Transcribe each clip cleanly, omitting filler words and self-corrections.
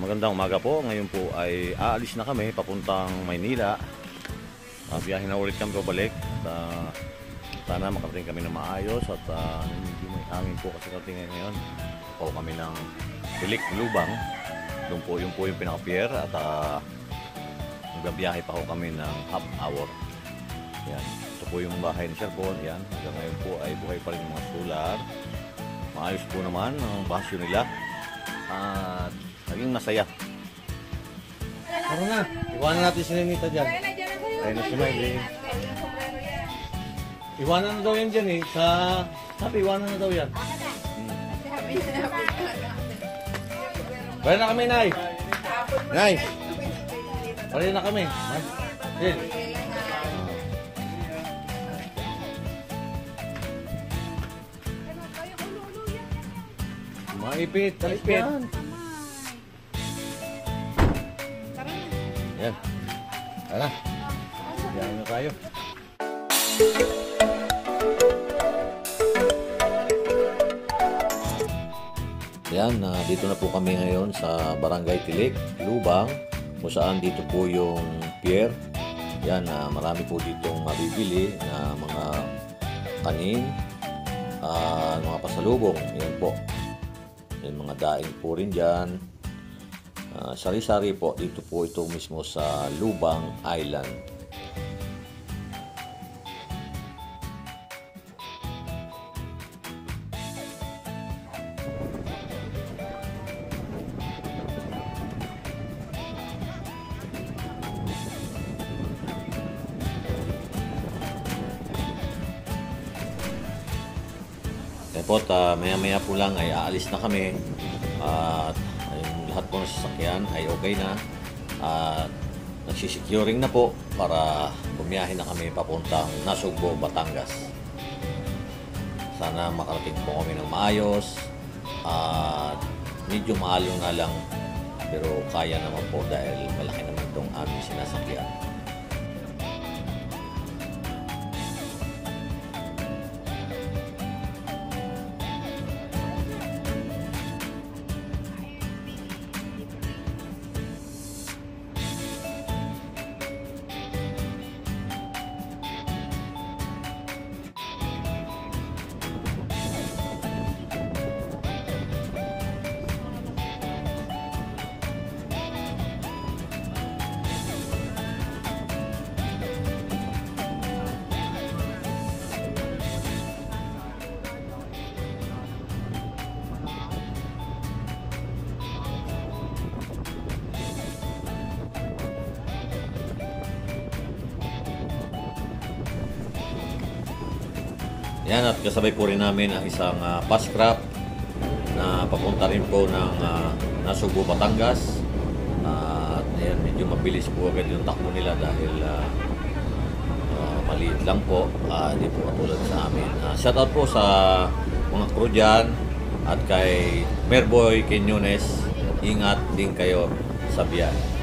Magandang umaga po. Ngayon po ay aalis na kami papuntang Maynila. Biyahe na ulit kami pabalik. Sana makarating kami na maayos at hindi may hangin po kasi karating ngayon. Po kami ng Tilik, Lubang. Doon po yung pinaka-pier at magbabiyahe pa po kami ng half hour. Yan. Ito po yung bahay ni Sir Paul. Yan. Hanggang ngayon po ay buhay pa rin yung mga solar. Maayos po naman ang basyo nila. At naging masaya. Tara na, iwanan natin si Nenita dyan. Ayun na si Maylin. Iwanan na daw yan dyan eh. Sabi, iwanan na daw yan. Balik na kami, Nay. Nay. Balik na kami. Sil. Maipit, talipit. Yan. Tara. Yan na tayo. Yan, dito na po kami ngayon sa Barangay Tilik, Lubang, kung saan dito po yung pier. Yan, marami po ditong mabibili na mga kanin, mga pasalubong. Yan po. Yan, mga daing po rin dyan. Sari-sari po, dito po ito mismo sa Lubang Island. Report, maya-maya po lang ay aalis na kami at yung lahat po ng sasakyan ay okay na at nagsisecuring na po para bumiyahin na kami papuntang Nasugbo, Batangas. Sana makarating po kami ng maayos at medyo mahalo na lang pero kaya naman po dahil malaki naman itong aming sinasakyan. Yan, at kasabay po rin namin ang isang bus craft na papunta rin po ng Nasugbo, Batangas. At ayan, medyo mabilis po agad yung takbo nila dahil maliit lang po, hindi po katulad sa amin. Shout out po sa mga crew dyan at kay Merboy Quinones. Ingat din kayo sa biyahe.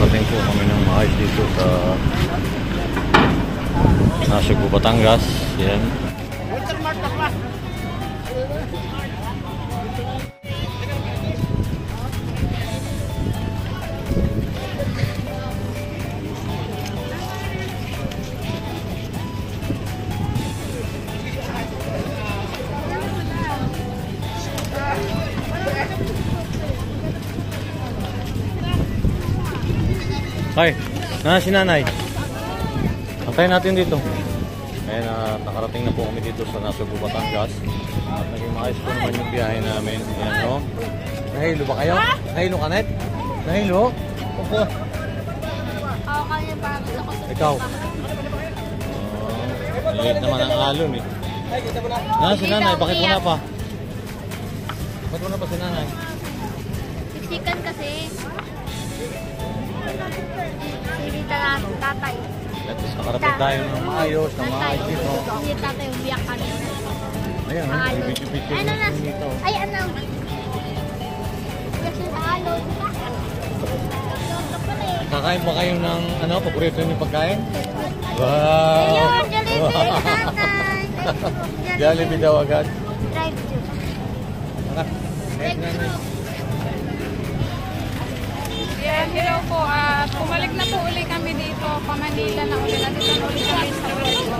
nakarating po kami ng maayos dito sa Nasugbu, Batangas. Yan. Ay, si nanay. Antayin natin dito. Ayan, nakarating na po kami dito sa Nasugbu, Batangas. At naging maayos po naman yung biyahe namin. Ayan, no? Nahilo ba kayo? Nahilo ka, Net? Nahilo? Opo. Ako kaya parang ako sa Ikaw? Maliit naman ang alon eh. Si nanay, bakit wala pa? Bakit wala pa si nanay? Chicken kasi. Hindi tatay. At least nakarating tayo ng maayos, dito. Hindi tatay umiyak ka rin. Ayan, bibidyo-bidyo Ano na? dito. Ay, ano? Kasi sa alon. Kakain ba kayo ng paborito niyo pagkain? Wow! Ayun, Jollibee, tatay. Jollibee daw agad. Drive-thru. Tara, kahit nanay. Yeah, hello po. Pumalik na po uli kami dito. Pa-Manila na uli. Nandito na uli kami sa Puerto.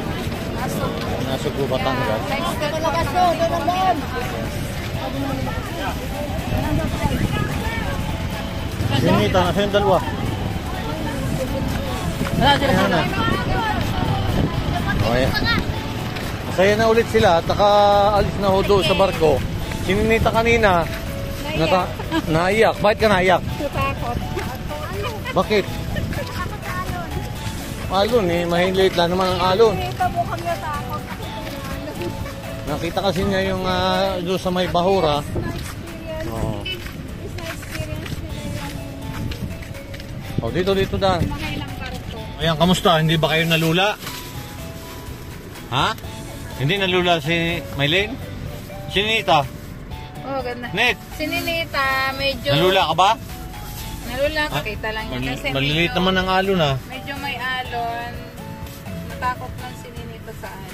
Nasugbu, Batangas. Sinita, nasa yung dalawa. Ayan na. Okay. Masaya na ulit sila at nakaalis na ho doon sa barko. Sininita kanina, naiyak. Bakit ka naiyak? Natakot. Bakit? Alon eh, mahilit lang naman ang alon. Dito mo kami natakot. Nakita kasi niya yung doon sa may bahura. Oo. Oh, dito Dan. Makailang barko. Ayan, kamusta? Hindi ba kayo nalula? Ha? Hindi nalula si Maylene? Si Nita? Oh, ganda. Net, Si Ninita, medyo... nalula ka ba? Nalula, kakita lang niya. Kasi Maliliit medyo, naman ang alon ah. medyo may alon. Natakot lang si Ninita saan.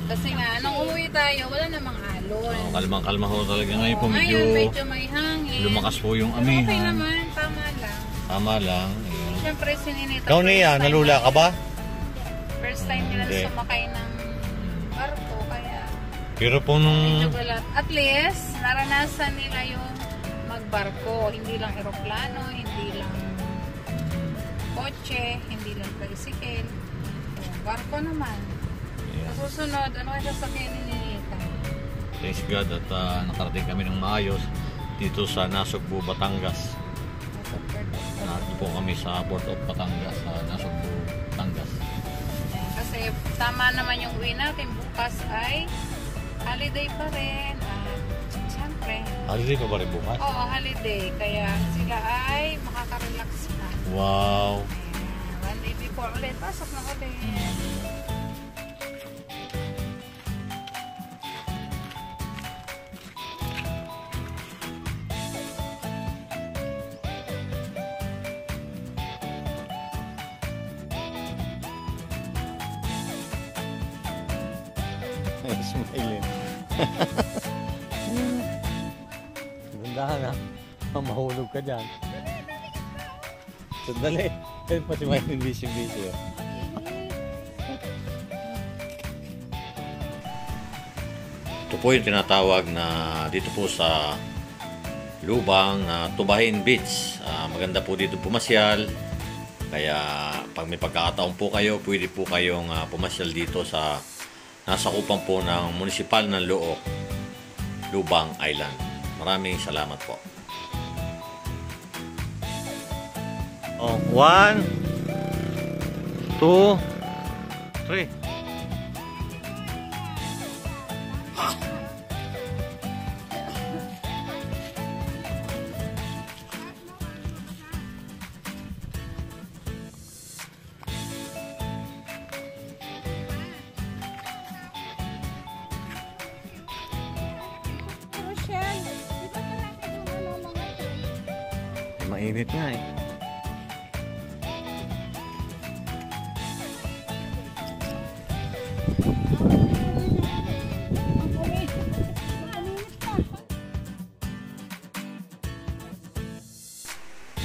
Kasi nga, nung umuwi tayo, wala namang alon. Oh, kalmang-kalma ho talaga ngayon po. Ngayon, medyo may hangin. lumakas po yung Okay amihan. naman, tama lang. Tama lang. Ayun. Siyempre, si Ninita. Ikaw Nia, first time nalula ka ba? First time nila Hindi. sumakay ng barko, kaya Pero po nung... medyo gulat. At least, naranasan nila yung magbarko. Hindi lang eroplano, hindi lang kotse, hindi lang tricycle. So, barko naman. Sa susunod, ano kaya sasakyan ni Ninita? Thanks God at nakarating kami ng maayos dito sa Nasugbu, Batangas. Nasa Puerto. Nandito po kami sa Port of Batangas, sa Nasugbu, Batangas. Yan, kasi tama naman yung uwi natin. Bukas ay holiday pa rin. At siyempre, Holiday pa ba rin bukas? oo, holiday. Kaya sila ay makaka-relax pa. Wow! Ayan, one day before ulit, pasok na ulit. Smiling. Gandahan ha. Mahulog ka dyan. Sandali. Ayun pa si Maylene busy-busy. Ito po yung tinatawag na dito po sa Lubang na Tubahin Beach. Maganda po dito pumasyal. Kaya pag may pagkakataon po kayo, pwede po kayong pumasyal dito sa nasakupan po ng munisipal ng Luok, Lubang Island. Maraming salamat po. Oh, 1, 2, 3. Mainit nga eh.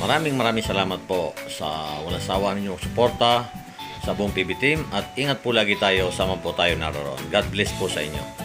Maraming salamat po sa walang sawa ninyong suporta sa buong PB team at ingat po lagi tayo, sama po tayo naroon. God bless po sa inyo.